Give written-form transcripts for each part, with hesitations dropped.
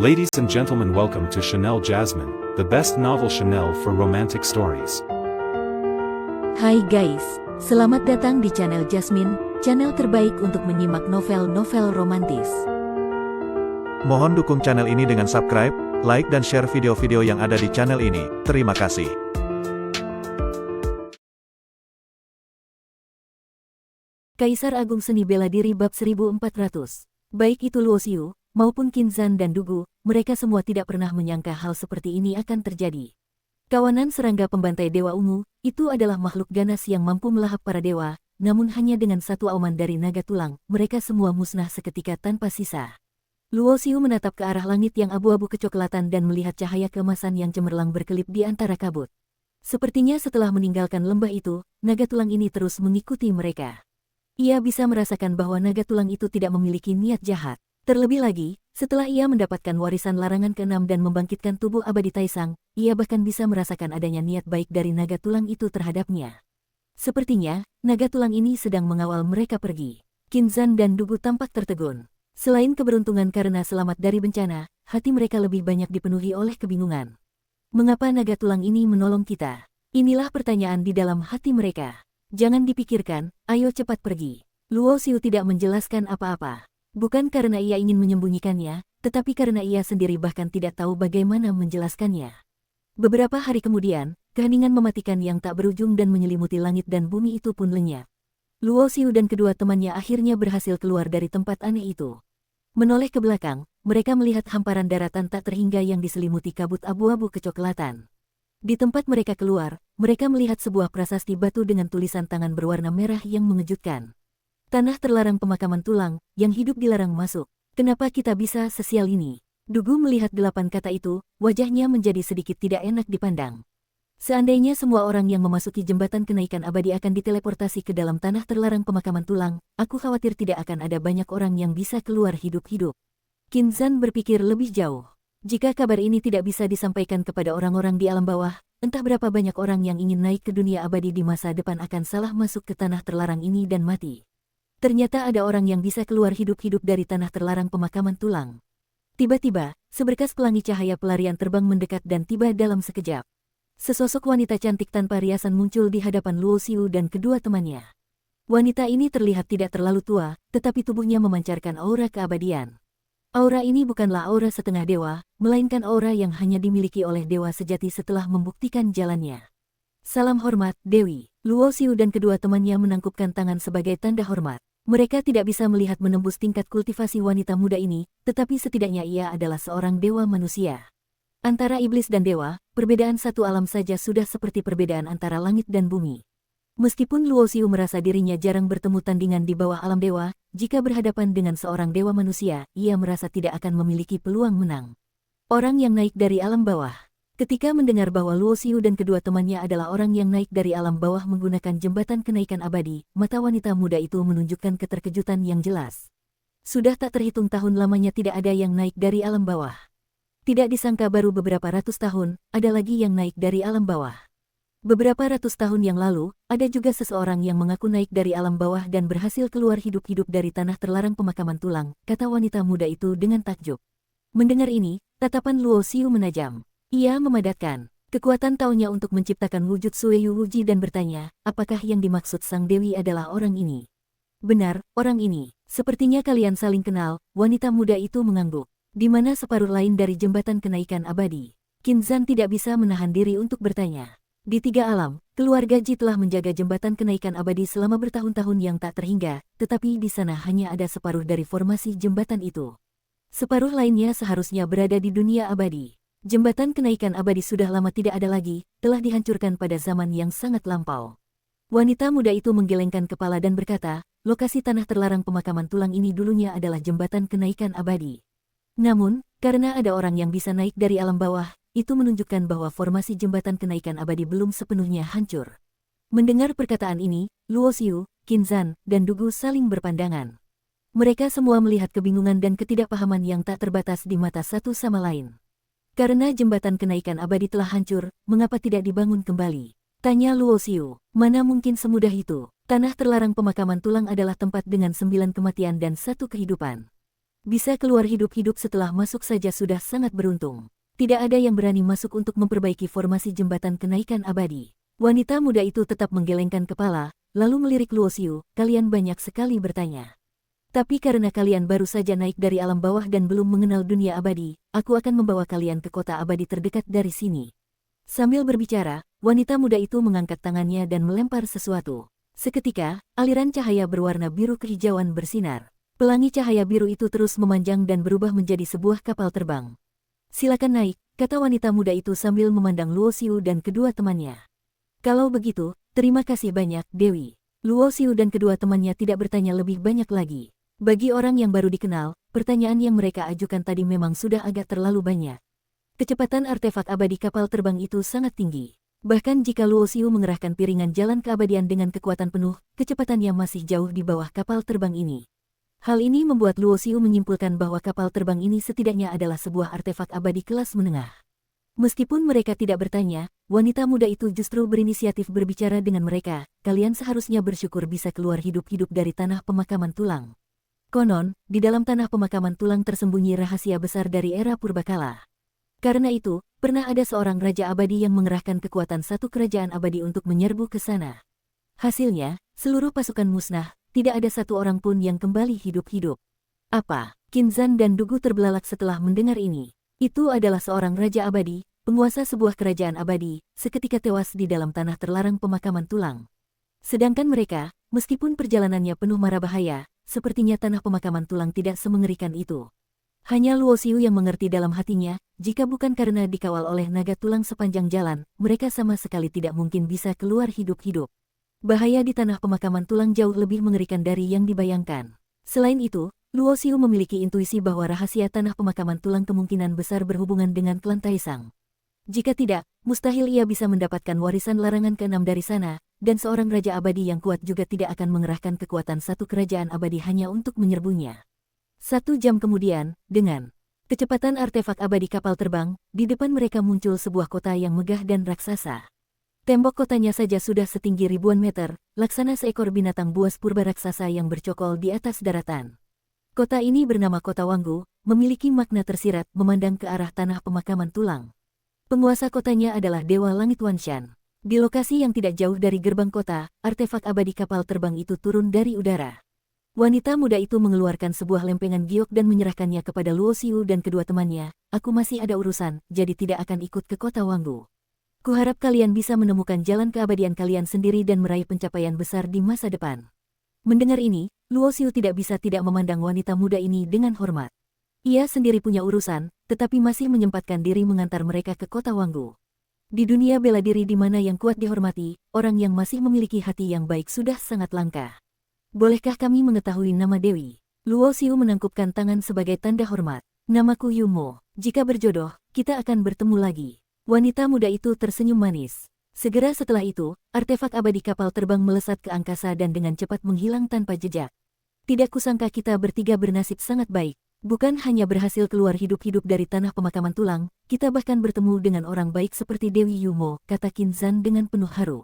Ladies and gentlemen, welcome to Chanel Jasmine, the best novel Chanel for romantic stories. Hai guys, selamat datang di channel Jasmine, channel terbaik untuk menyimak novel-novel romantis. Mohon dukung channel ini dengan subscribe, like dan share video-video yang ada di channel ini. Terima kasih. Kaisar Agung Seni Bela Diri Bab 1400. Baik itu Luo Xiu, maupun Qin Zan dan Dugu, mereka semua tidak pernah menyangka hal seperti ini akan terjadi. Kawanan serangga pembantai Dewa Ungu, itu adalah makhluk ganas yang mampu melahap para dewa, namun hanya dengan satu auman dari naga tulang, mereka semua musnah seketika tanpa sisa. Luo Xiu menatap ke arah langit yang abu-abu kecoklatan dan melihat cahaya keemasan yang cemerlang berkelip di antara kabut. Sepertinya setelah meninggalkan lembah itu, naga tulang ini terus mengikuti mereka. Ia bisa merasakan bahwa naga tulang itu tidak memiliki niat jahat. Terlebih lagi, setelah ia mendapatkan warisan larangan ke-6 dan membangkitkan tubuh abadi Taisang, ia bahkan bisa merasakan adanya niat baik dari naga tulang itu terhadapnya. Sepertinya, naga tulang ini sedang mengawal mereka pergi. Qin Zan dan Dugu tampak tertegun. Selain keberuntungan karena selamat dari bencana, hati mereka lebih banyak dipenuhi oleh kebingungan. Mengapa naga tulang ini menolong kita? Inilah pertanyaan di dalam hati mereka. Jangan dipikirkan, ayo cepat pergi. Luo Xiu tidak menjelaskan apa-apa. Bukan karena ia ingin menyembunyikannya, tetapi karena ia sendiri bahkan tidak tahu bagaimana menjelaskannya. Beberapa hari kemudian, keheningan mematikan yang tak berujung dan menyelimuti langit dan bumi itu pun lenyap. Luo Xiu dan kedua temannya akhirnya berhasil keluar dari tempat aneh itu. Menoleh ke belakang, mereka melihat hamparan daratan tak terhingga yang diselimuti kabut abu-abu kecoklatan. Di tempat mereka keluar, mereka melihat sebuah prasasti batu dengan tulisan tangan berwarna merah yang mengejutkan. Tanah terlarang pemakaman tulang, yang hidup dilarang masuk. Kenapa kita bisa sesial ini? Dugu melihat 8 kata itu, wajahnya menjadi sedikit tidak enak dipandang. Seandainya semua orang yang memasuki jembatan kenaikan abadi akan diteleportasi ke dalam tanah terlarang pemakaman tulang, aku khawatir tidak akan ada banyak orang yang bisa keluar hidup-hidup. Qin Zan berpikir lebih jauh. Jika kabar ini tidak bisa disampaikan kepada orang-orang di alam bawah, entah berapa banyak orang yang ingin naik ke dunia abadi di masa depan akan salah masuk ke tanah terlarang ini dan mati. Ternyata ada orang yang bisa keluar hidup-hidup dari tanah terlarang pemakaman tulang. Tiba-tiba, seberkas pelangi cahaya pelarian terbang mendekat dan tiba dalam sekejap. Sesosok wanita cantik tanpa riasan muncul di hadapan Luo Xiu dan kedua temannya. Wanita ini terlihat tidak terlalu tua, tetapi tubuhnya memancarkan aura keabadian. Aura ini bukanlah aura setengah dewa, melainkan aura yang hanya dimiliki oleh dewa sejati setelah membuktikan jalannya. Salam hormat, Dewi. Luo Xiu dan kedua temannya menangkupkan tangan sebagai tanda hormat. Mereka tidak bisa melihat menembus tingkat kultivasi wanita muda ini, tetapi setidaknya ia adalah seorang dewa manusia. Antara iblis dan dewa, perbedaan satu alam saja sudah seperti perbedaan antara langit dan bumi. Meskipun Luo Xiu merasa dirinya jarang bertemu tandingan di bawah alam dewa, jika berhadapan dengan seorang dewa manusia, ia merasa tidak akan memiliki peluang menang. Orang yang naik dari alam bawah. Ketika mendengar bahwa Luo Xiu dan kedua temannya adalah orang yang naik dari alam bawah menggunakan jembatan kenaikan abadi, mata wanita muda itu menunjukkan keterkejutan yang jelas. Sudah tak terhitung tahun lamanya tidak ada yang naik dari alam bawah. Tidak disangka baru beberapa ratus tahun, ada lagi yang naik dari alam bawah. Beberapa ratus tahun yang lalu, ada juga seseorang yang mengaku naik dari alam bawah dan berhasil keluar hidup-hidup dari tanah terlarang pemakaman tulang, kata wanita muda itu dengan takjub. Mendengar ini, tatapan Luo Xiu menajam. Ia memadatkan kekuatan taunya untuk menciptakan wujud Sueyu Wuji dan bertanya, apakah yang dimaksud sang dewi adalah orang ini? Benar, orang ini. Sepertinya kalian saling kenal, wanita muda itu mengangguk. Di mana separuh lain dari jembatan kenaikan abadi? Qin Zan tidak bisa menahan diri untuk bertanya. Di 3 alam, keluarga Ji telah menjaga jembatan kenaikan abadi selama bertahun-tahun yang tak terhingga, tetapi di sana hanya ada separuh dari formasi jembatan itu. Separuh lainnya seharusnya berada di dunia abadi. Jembatan kenaikan abadi sudah lama tidak ada lagi, telah dihancurkan pada zaman yang sangat lampau. Wanita muda itu menggelengkan kepala dan berkata, lokasi tanah terlarang pemakaman tulang ini dulunya adalah jembatan kenaikan abadi. Namun, karena ada orang yang bisa naik dari alam bawah, itu menunjukkan bahwa formasi jembatan kenaikan abadi belum sepenuhnya hancur. Mendengar perkataan ini, Luo Xiu, Qin Zan, dan Dugu saling berpandangan. Mereka semua melihat kebingungan dan ketidakpahaman yang tak terbatas di mata satu sama lain. Karena jembatan kenaikan abadi telah hancur, mengapa tidak dibangun kembali? Tanya Luo Xiu. Mana mungkin semudah itu? Tanah terlarang pemakaman tulang adalah tempat dengan 9 kematian dan 1 kehidupan. Bisa keluar hidup-hidup setelah masuk saja sudah sangat beruntung. Tidak ada yang berani masuk untuk memperbaiki formasi jembatan kenaikan abadi. Wanita muda itu tetap menggelengkan kepala, lalu melirik Luo Xiu, kalian banyak sekali bertanya. Tapi karena kalian baru saja naik dari alam bawah dan belum mengenal dunia abadi, aku akan membawa kalian ke kota abadi terdekat dari sini. Sambil berbicara, wanita muda itu mengangkat tangannya dan melempar sesuatu. Seketika, aliran cahaya berwarna biru kehijauan bersinar. Pelangi cahaya biru itu terus memanjang dan berubah menjadi sebuah kapal terbang. Silakan naik, kata wanita muda itu sambil memandang Luo Xiu dan kedua temannya. Kalau begitu, terima kasih banyak, Dewi. Luo Xiu dan kedua temannya tidak bertanya lebih banyak lagi. Bagi orang yang baru dikenal, pertanyaan yang mereka ajukan tadi memang sudah agak terlalu banyak. Kecepatan artefak abadi kapal terbang itu sangat tinggi. Bahkan jika Luo Xiu mengerahkan piringan jalan keabadian dengan kekuatan penuh, kecepatannya masih jauh di bawah kapal terbang ini. Hal ini membuat Luo Xiu menyimpulkan bahwa kapal terbang ini setidaknya adalah sebuah artefak abadi kelas menengah. Meskipun mereka tidak bertanya, wanita muda itu justru berinisiatif berbicara dengan mereka, kalian seharusnya bersyukur bisa keluar hidup-hidup dari tanah pemakaman tulang. Konon, di dalam tanah pemakaman tulang tersembunyi rahasia besar dari era purbakala. Karena itu, pernah ada seorang raja abadi yang mengerahkan kekuatan satu kerajaan abadi untuk menyerbu ke sana. Hasilnya, seluruh pasukan musnah, tidak ada satu orang pun yang kembali hidup-hidup. Apa? Qin Zan dan Dugu terbelalak setelah mendengar ini. Itu adalah seorang raja abadi, penguasa sebuah kerajaan abadi, seketika tewas di dalam tanah terlarang pemakaman tulang. Sedangkan mereka, meskipun perjalanannya penuh mara bahaya, sepertinya tanah pemakaman tulang tidak semengerikan itu. Hanya Luo Xiu yang mengerti dalam hatinya, jika bukan karena dikawal oleh naga tulang sepanjang jalan, mereka sama sekali tidak mungkin bisa keluar hidup-hidup. Bahaya di tanah pemakaman tulang jauh lebih mengerikan dari yang dibayangkan. Selain itu, Luo Xiu memiliki intuisi bahwa rahasia tanah pemakaman tulang kemungkinan besar berhubungan dengan klan Taisang. Jika tidak, mustahil ia bisa mendapatkan warisan larangan ke-6 dari sana, dan seorang raja abadi yang kuat juga tidak akan mengerahkan kekuatan satu kerajaan abadi hanya untuk menyerbunya. 1 jam kemudian, dengan kecepatan artefak abadi kapal terbang, di depan mereka muncul sebuah kota yang megah dan raksasa. Tembok kotanya saja sudah setinggi ribuan meter, laksana seekor binatang buas purba raksasa yang bercokol di atas daratan. Kota ini bernama Kota Wanggu, memiliki makna tersirat memandang ke arah tanah pemakaman tulang. Penguasa kotanya adalah Dewa Langit Wanshan. Di lokasi yang tidak jauh dari gerbang kota, artefak abadi kapal terbang itu turun dari udara. Wanita muda itu mengeluarkan sebuah lempengan giok dan menyerahkannya kepada Luo Xiu dan kedua temannya. Aku masih ada urusan, jadi tidak akan ikut ke Kota Wanggu. Kuharap kalian bisa menemukan jalan keabadian kalian sendiri dan meraih pencapaian besar di masa depan. Mendengar ini, Luo Xiu tidak bisa tidak memandang wanita muda ini dengan hormat. Ia sendiri punya urusan, tetapi masih menyempatkan diri mengantar mereka ke Kota Wanggu. Di dunia bela diri di mana yang kuat dihormati, orang yang masih memiliki hati yang baik sudah sangat langka. Bolehkah kami mengetahui nama Dewi? Luo Xiu menangkupkan tangan sebagai tanda hormat. Namaku Yumo. Jika berjodoh, kita akan bertemu lagi. Wanita muda itu tersenyum manis. Segera setelah itu, artefak abadi kapal terbang melesat ke angkasa dan dengan cepat menghilang tanpa jejak. Tidak kusangka kita bertiga bernasib sangat baik. Bukan hanya berhasil keluar hidup-hidup dari tanah pemakaman tulang, kita bahkan bertemu dengan orang baik seperti Dewi Yumo, kata Qin Zan dengan penuh haru.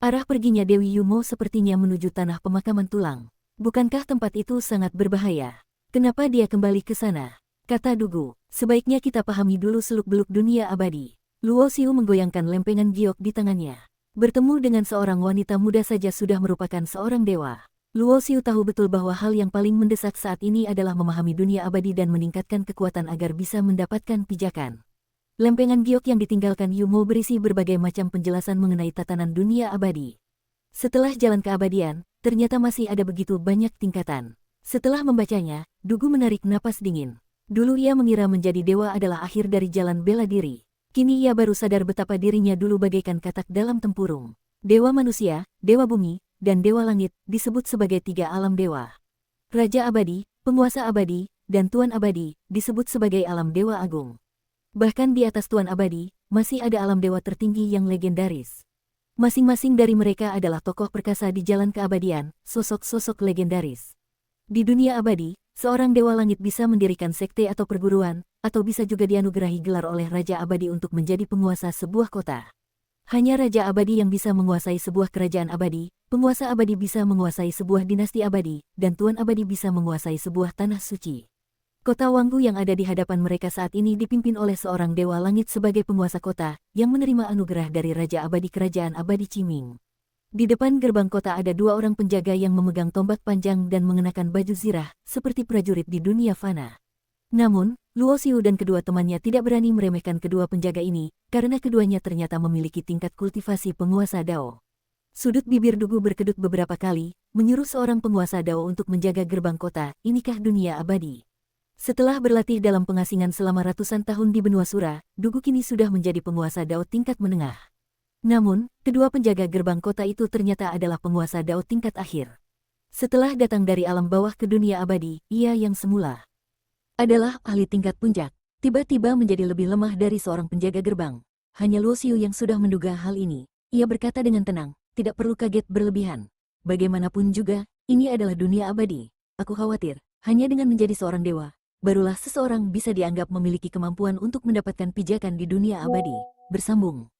Arah perginya Dewi Yumo sepertinya menuju tanah pemakaman tulang. Bukankah tempat itu sangat berbahaya? Kenapa dia kembali ke sana? Kata Dugu, sebaiknya kita pahami dulu seluk-beluk dunia abadi. Luo Xiu menggoyangkan lempengan giok di tangannya. Bertemu dengan seorang wanita muda saja sudah merupakan seorang dewa. Luo Xiu tahu betul bahwa hal yang paling mendesak saat ini adalah memahami dunia abadi dan meningkatkan kekuatan agar bisa mendapatkan pijakan. Lempengan giok yang ditinggalkan Yumo berisi berbagai macam penjelasan mengenai tatanan dunia abadi. Setelah jalan keabadian, ternyata masih ada begitu banyak tingkatan. Setelah membacanya, Dugu menarik napas dingin. Dulu ia mengira menjadi dewa adalah akhir dari jalan bela diri. Kini ia baru sadar betapa dirinya dulu bagaikan katak dalam tempurung. Dewa manusia, dewa bumi, dan dewa langit disebut sebagai 3 alam dewa. Raja abadi, penguasa abadi, dan tuan abadi disebut sebagai alam dewa agung. Bahkan di atas tuan abadi, masih ada alam dewa tertinggi yang legendaris. Masing-masing dari mereka adalah tokoh perkasa di jalan keabadian, sosok-sosok legendaris. Di dunia abadi, seorang dewa langit bisa mendirikan sekte atau perguruan, atau bisa juga dianugerahi gelar oleh raja abadi untuk menjadi penguasa sebuah kota. Hanya raja abadi yang bisa menguasai sebuah kerajaan abadi, penguasa abadi bisa menguasai sebuah dinasti abadi, dan tuan abadi bisa menguasai sebuah tanah suci. Kota Wanggu yang ada di hadapan mereka saat ini dipimpin oleh seorang Dewa Langit sebagai penguasa kota yang menerima anugerah dari Raja Abadi Kerajaan Abadi Qiming. Di depan gerbang kota ada dua orang penjaga yang memegang tombak panjang dan mengenakan baju zirah, seperti prajurit di dunia fana. Namun, Luo Xiu dan kedua temannya tidak berani meremehkan kedua penjaga ini, karena keduanya ternyata memiliki tingkat kultivasi penguasa Dao. Sudut bibir Dugu berkedut beberapa kali, menyuruh seorang penguasa Dao untuk menjaga gerbang kota. Inikah dunia abadi? Setelah berlatih dalam pengasingan selama ratusan tahun di benua Sura, Dugu kini sudah menjadi penguasa Dao tingkat menengah. Namun, kedua penjaga gerbang kota itu ternyata adalah penguasa Dao tingkat akhir. Setelah datang dari alam bawah ke dunia abadi, ia yang semula adalah ahli tingkat puncak, tiba-tiba menjadi lebih lemah dari seorang penjaga gerbang. Hanya Luo Xiu yang sudah menduga hal ini. Ia berkata dengan tenang, tidak perlu kaget berlebihan. Bagaimanapun juga, ini adalah dunia abadi. Aku khawatir, hanya dengan menjadi seorang dewa, barulah seseorang bisa dianggap memiliki kemampuan untuk mendapatkan pijakan di dunia abadi. Bersambung.